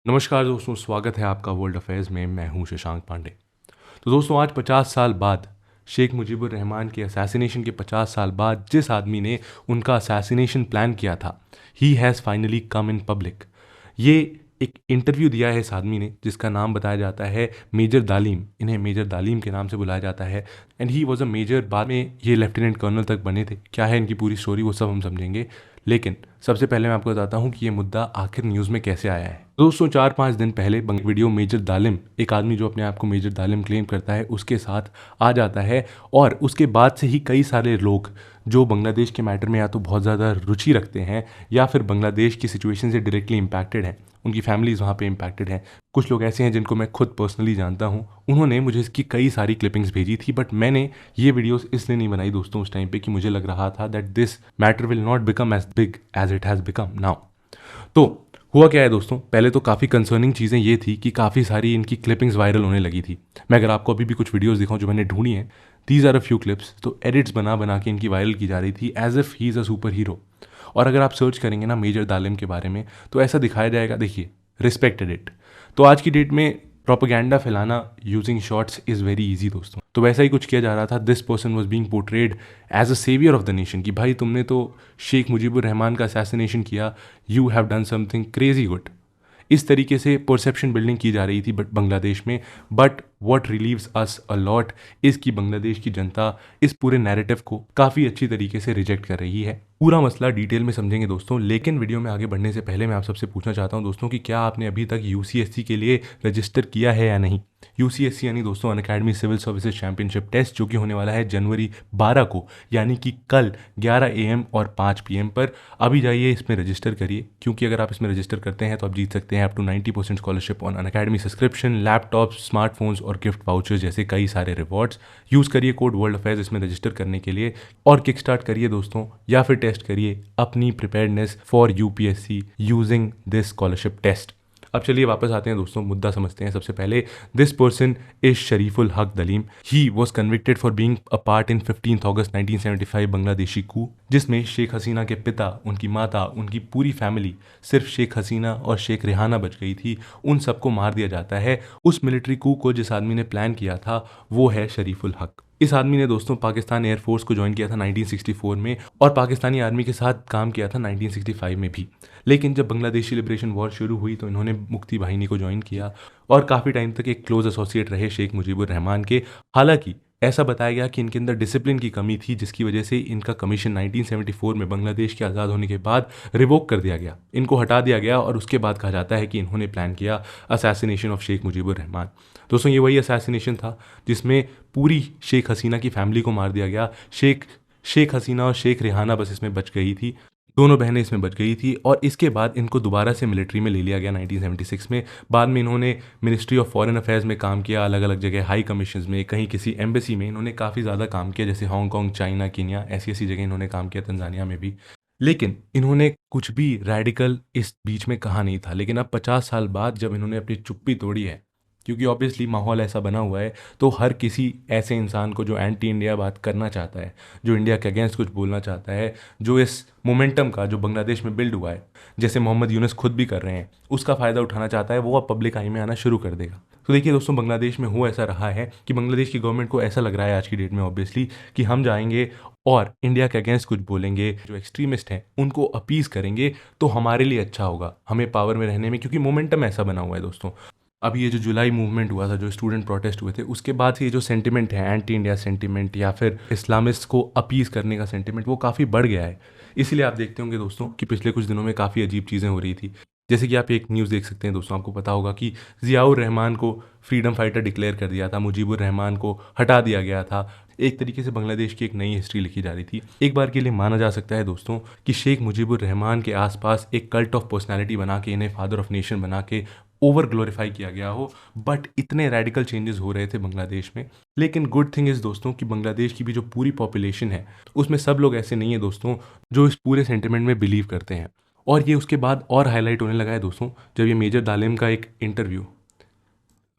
नमस्कार दोस्तों, स्वागत है आपका वर्ल्ड अफेयर्स में। मैं हूं शशांक पांडे। तो दोस्तों, आज 50 साल बाद शेख मुजीबुर रहमान के असैसिनेशन के 50 साल बाद जिस आदमी ने उनका असैसिनेशन प्लान किया था, he has finally come in public. ये एक इंटरव्यू दिया है इस आदमी ने, जिसका नाम बताया जाता है मेजर दालिम। इन्हें मेजर दालिम के नाम से बुलाया जाता है and he was a major. बाद में ये लेफ्टिनेंट कर्नल तक बने थे। क्या है इनकी पूरी स्टोरी, वो सब हम समझेंगे। लेकिन सबसे पहले मैं आपको बताता हूँ कि ये मुद्दा आखिर न्यूज़ में कैसे आया है। दोस्तों, 4-5 दिन पहले वीडियो मेजर दालिम, एक आदमी जो अपने आप को मेजर दालिम क्लेम करता है, उसके साथ आ जाता है। और उसके बाद से ही कई सारे लोग जो बांग्लादेश के मैटर में या तो बहुत ज़्यादा रुचि रखते हैं या फिर बांग्लादेश की सिचुएशन से डायरेक्टली इम्पैक्टेड हैं, उनकी फैमिलीज़ वहाँ पे इम्पैक्टेड हैं। कुछ लोग ऐसे हैं जिनको मैं खुद पर्सनली जानता हूँ। उन्होंने मुझे इसकी कई सारी क्लिपिंग्स भेजी थी, बट मैंने ये वीडियोस इसलिए नहीं बनाई दोस्तों उस टाइम पे कि मुझे लग रहा था that this matter will not become as big as it has become now. तो हुआ क्या है दोस्तों, पहले तो काफ़ी कंसर्निंग चीज़ें ये थी कि काफ़ी सारी इनकी क्लिपिंग्स वायरल होने लगी थी। मैं अगर आपको अभी भी कुछ वीडियोस दिखाऊं जो मैंने ढूंढी हैं, these are a few clips, तो एडिट्स बना बना के इनकी वायरल की जा रही थी as if he is a superhero. और अगर आप सर्च करेंगे ना मेजर दालिम के बारे में, तो ऐसा दिखाया जाएगा, देखिए, रिस्पेक्टेड इट। तो आज की डेट में प्रोपेगेंडा फैलाना using shorts is very easy दोस्तों। तो वैसा ही कुछ किया जा रहा था। This person was being portrayed as a saviour of the nation कि भाई तुमने तो शेख मुजीबुर रहमान का असैसिनेशन किया, you have done something crazy good. इस तरीके से परसेप्शन बिल्डिंग की जा रही थी बट बांग्लादेश में। But what relieves us a lot is कि बांग्लादेश की जनता इस पूरे नैरेटिव को काफ़ी अच्छी तरीके से रिजेक्ट कर रही है। पूरा मसला डिटेल में समझेंगे दोस्तों, लेकिन वीडियो में आगे बढ़ने से पहले मैं आप सबसे पूछना चाहता हूं दोस्तों कि क्या आपने अभी तक यूसीएससी के लिए रजिस्टर किया है या नहीं। यूसीएससी यानी दोस्तों Unacademy civil services championship test, जो कि होने वाला है जनवरी 12 को, यानी कि कल 11 AM और 5 PM पर। अभी जाइए इसमें रजिस्टर करिए, क्योंकि अगर आप इसमें रजिस्टर करते हैं तो आप जीत सकते हैं up to 90% scholarship on Unacademy subscription, laptop, smartphones और गिफ्ट वाउचर जैसे कई सारे रिवॉर्ड्स। यूज़ करिए कोड वर्ल्ड अफेयर्स इसमें रजिस्टर करने के लिए और किक स्टार्ट करिए दोस्तों, या फिर टेस्ट करिए अपनी preparedness for UPSC using this scholarship test. अब चलिए वापस आते हैं दोस्तों, मुद्दा समझते हैं। सबसे पहले, this person is Shariful Haq Dalim. He was convicted for being a part in 15 August 1975 Bangladeshi coup, जिसमें शेख हसीना के पिता, उनकी माता, उनकी पूरी फैमिली, सिर्फ शेख हसीना और शेख रेहाना बच गई थी, उन सबको मार दिया जाता है। उस मिलिट्री कू को जिस आदमी ने प्लान किया था वो है शरीफुल हक। इस आदमी ने दोस्तों पाकिस्तान एयरफोर्स को ज्वाइन किया था 1964 में और पाकिस्तानी आर्मी के साथ काम किया था 1965 में भी। लेकिन जब बांग्लादेशी लिबरेशन वॉर शुरू हुई तो इन्होंने मुक्ति वाहिनी को ज्वाइन किया और काफ़ी टाइम तक एक क्लोज एसोसिएट रहे शेख मुजीबुर रहमान के। हालांकि ऐसा बताया गया कि इनके अंदर डिसिप्लिन की कमी थी, जिसकी वजह से इनका कमीशन 1974 में बांग्लादेश के आज़ाद होने के बाद रिवोक कर दिया गया, इनको हटा दिया गया। और उसके बाद कहा जाता है कि इन्होंने प्लान किया असैसिनेशन ऑफ शेख मुजीबुर रहमान। दोस्तों, ये वही असैसिनेशन था जिसमें पूरी शेख हसीना की फैमिली को मार दिया गया। शेख हसीना और शेख रेहाना बस इसमें बच गई थी, दोनों बहनें इसमें बच गई थी। और इसके बाद इनको दोबारा से मिलिट्री में ले लिया गया 1976 में। बाद में इन्होंने मिनिस्ट्री ऑफ फॉरेन अफेयर्स में काम किया, अलग अलग जगह हाई कमीशंस में, कहीं किसी एम्बेसी में इन्होंने काफ़ी ज़्यादा काम किया, जैसे हांगकॉन्ग, चाइना, केन्या, ऐसी ऐसी जगह इन्होंने काम किया, तंजानिया में भी। लेकिन इन्होंने कुछ भी रेडिकल इस बीच में कहा नहीं था। लेकिन अब 50 साल बाद जब इन्होंने अपनी चुप्पी तोड़ी है, क्योंकि ऑब्वियसली माहौल ऐसा बना हुआ है, तो हर किसी ऐसे इंसान को जो एंटी इंडिया बात करना चाहता है, जो इंडिया के अगेंस्ट कुछ बोलना चाहता है, जो इस मोमेंटम का जो बांग्लादेश में बिल्ड हुआ है, जैसे मोहम्मद यूनुस खुद भी कर रहे हैं, उसका फ़ायदा उठाना चाहता है, वो अब पब्लिक आई में आना शुरू कर देगा। तो देखिए दोस्तों, बांग्लादेश में हो ऐसा रहा है कि बांग्लादेश की गवर्नमेंट को ऐसा लग रहा है आज की डेट में ऑब्वियसली कि हम जाएंगे और इंडिया के अगेंस्ट कुछ बोलेंगे, जो एक्सट्रीमिस्ट हैं उनको अपीज़ करेंगे, तो हमारे लिए अच्छा होगा हमें पावर में रहने में, क्योंकि मोमेंटम ऐसा बना हुआ है दोस्तों। अभी ये जो जुलाई मूवमेंट हुआ था, जो स्टूडेंट प्रोटेस्ट हुए थे, उसके बाद से ये जो सेंटिमेंट है, एंटी इंडिया सेंटिमेंट या फिर इस्लामिस्ट को अपीज़ करने का सेंटिमेंट, वो काफ़ी बढ़ गया है। इसीलिए आप देखते होंगे दोस्तों कि पिछले कुछ दिनों में काफ़ी अजीब चीज़ें हो रही थी। जैसे कि आप एक न्यूज़ देख सकते हैं दोस्तों, आपको पता होगा कि ज़ियाउर रहमान को फ्रीडम फाइटर डिक्लेयर कर दिया था, मुजीबुर रहमान को हटा दिया गया था। एक तरीके से बांग्लादेश की एक नई हिस्ट्री लिखी जा रही थी। एक बार के लिए माना जा सकता है दोस्तों कि शेख मुजीबुर रहमान के आसपास एक कल्ट ऑफ पर्सनैलिटी बना के, इन्हें फादर ऑफ नेशन बना के ओवर ग्लोरीफाई किया गया हो। बट इतने रेडिकल चेंजेस हो रहे थे बांग्लादेश में। लेकिन गुड थिंग इज़ दोस्तों कि बांग्लादेश की भी जो पूरी पॉपुलेशन है, उसमें सब लोग ऐसे नहीं है दोस्तों जो इस पूरे सेंटिमेंट में बिलीव करते हैं। और ये उसके बाद और हाईलाइट होने लगा है दोस्तों, जब ये मेजर दालिम का एक इंटरव्यू,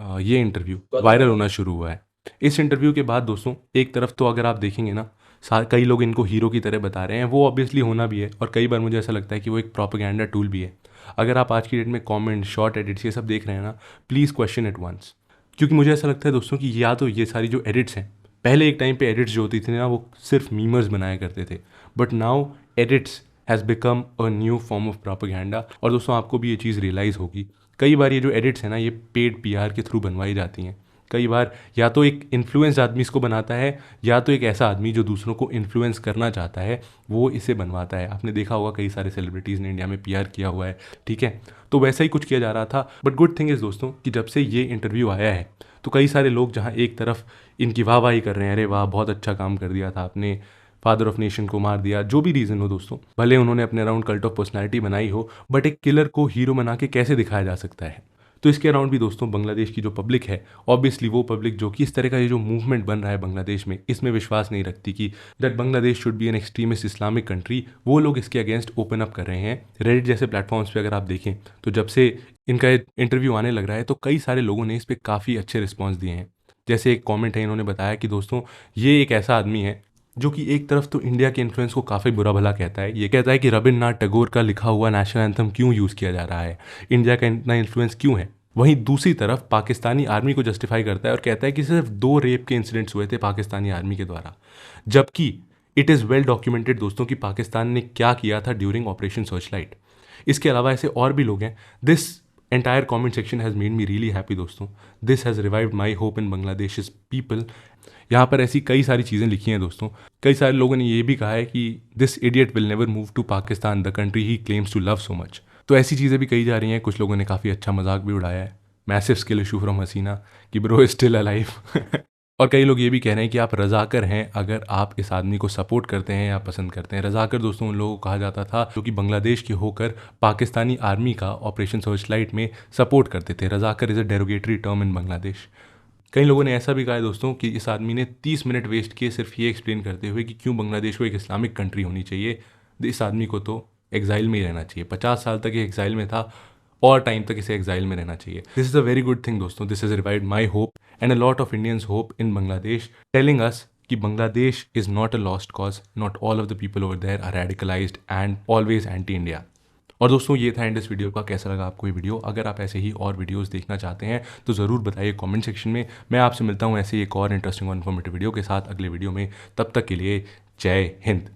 ये इंटरव्यू वायरल होना शुरू हुआ है। इस इंटरव्यू के बाद दोस्तों, एक तरफ तो अगर आप देखेंगे ना, कई लोग इनको हीरो की तरह बता रहे हैं, वो ऑब्वियसली होना भी है, और कई बार मुझे ऐसा लगता है कि वो एक प्रोपेगेंडा टूल भी है। अगर आप आज की डेट में कमेंट, शॉर्ट एडिट्स ये सब देख रहे हैं ना, प्लीज़ क्वेश्चन इट वंस। क्योंकि मुझे ऐसा लगता है दोस्तों कि या तो ये सारी जो एडिट्स हैं, पहले एक टाइम पे एडिट्स जो होती थी ना वो सिर्फ मीमर्स बनाया करते थे, but now edits has become a new form of propaganda. और दोस्तों आपको भी ये चीज़ रियलाइज़ होगी, कई बार ये जो एडिट्स हैं ना ये पेड पीआर के थ्रू बनवाई जाती हैं। कई बार या तो एक इन्फ्लुएंस आदमी इसको बनाता है, या तो एक ऐसा आदमी जो दूसरों को इन्फ्लुएंस करना चाहता है वो इसे बनवाता है। आपने देखा होगा कई सारे सेलिब्रिटीज़ ने इंडिया में पीआर किया हुआ है, ठीक है। तो वैसा ही कुछ किया जा रहा था। बट गुड थिंग इज़ दोस्तों कि जब से ये इंटरव्यू आया है तो कई सारे लोग जहाँ एक तरफ इनकी वाहवाही कर रहे हैं, अरे वाह बहुत अच्छा काम कर दिया था आपने, फादर ऑफ नेशन को मार दिया, जो भी रीज़न हो दोस्तों, भले उन्होंने अपने अराउंड कल्ट ऑफ पर्सनैलिटी बनाई हो, बट एक किलर को हीरो बना के कैसे दिखाया जा सकता है। तो इसके अराउंड भी दोस्तों बांग्लादेश की जो पब्लिक है, ऑब्वियसली वो पब्लिक जो कि इस तरह का ये जो मूवमेंट बन रहा है बांग्लादेश में, इसमें विश्वास नहीं रखती कि that Bangladesh should be an extremist Islamic country, वो लोग इसके अगेंस्ट ओपन अप कर रहे हैं। रेडिट जैसे प्लेटफॉर्म्स पे अगर आप देखें तो जब से इनका इंटरव्यू आने लग रहा है तो कई सारे लोगों ने इस पर काफ़ी अच्छे रिस्पॉन्स दिए हैं। जैसे एक कॉमेंट है, इन्होंने बताया कि दोस्तों ये एक ऐसा आदमी है जो कि एक तरफ तो इंडिया के इन्फ्लुएंस को काफ़ी बुरा भला कहता है, ये कहता है कि रविन्द्रनाथ टैगोर का लिखा हुआ नेशनल एंथम क्यों यूज़ किया जा रहा है, इंडिया का इतना इन्फ्लुएंस क्यों है। वहीं दूसरी तरफ पाकिस्तानी आर्मी को जस्टिफाई करता है और कहता है कि सिर्फ 2 रेप के इंसिडेंट्स हुए थे पाकिस्तानी आर्मी के द्वारा, जबकि इट इज़ वेल डॉक्यूमेंटेड दोस्तों कि पाकिस्तान ने क्या किया था ड्यूरिंग ऑपरेशन सर्चलाइट। इसके अलावा ऐसे और भी लोग हैं। This entire comment section has made me really happy दोस्तों। This has revived my hope in Bangladesh people. यहाँ पर ऐसी कई सारी चीज़ें लिखी हैं दोस्तों। कई सारे लोगों ने ये भी कहा है कि this idiot will never move to Pakistan, the country he claims to love so much. तो ऐसी चीज़ें भी कही जा रही हैं। कुछ लोगों ने काफ़ी अच्छा मजाक भी उड़ाया है, मैसिव स्किल इशू फ्रॉम हसीना कि ब्रो इज स्टिल अलाइव। और कई लोग ये भी कह रहे हैं कि आप रजाकर हैं अगर आप इस आदमी को सपोर्ट करते हैं या पसंद करते हैं। रजाकर दोस्तों उन लोगों को कहा जाता था जो कि बांग्लादेश के होकर पाकिस्तानी आर्मी का ऑपरेशन सर्चलाइट में सपोर्ट करते थे। Razakar is a derogatory term in Bangladesh. कई लोगों ने ऐसा भी कहा है दोस्तों कि इस आदमी ने 30 मिनट वेस्ट किए सिर्फ ये एक्सप्लेन करते हुए कि क्यों बांग्लादेश को एक इस्लामिक कंट्री होनी चाहिए। इस आदमी को तो एग्जाइल में ही रहना चाहिए। 50 साल तक ये एग्जाइल में था और टाइम तक इसे एग्जाइल में रहना चाहिए। This is a very good thing दोस्तों। This is revived my hope and a lot of Indians hope in Bangladesh, telling us कि Bangladesh is not a lost cause, not all of the people over there are radicalised and always anti India. और दोस्तों ये था and इस video का। कैसा लगा आपको ये वीडियो? अगर आप ऐसे ही और वीडियोस देखना चाहते हैं तो ज़रूर बताइए कमेंट सेक्शन में। मैं आपसे मिलता हूँ ऐसे ही एक और इंटरेस्टिंग और इन्फॉर्मेटिव वीडियो के साथ अगले वीडियो में। तब तक के लिए जय हिंद।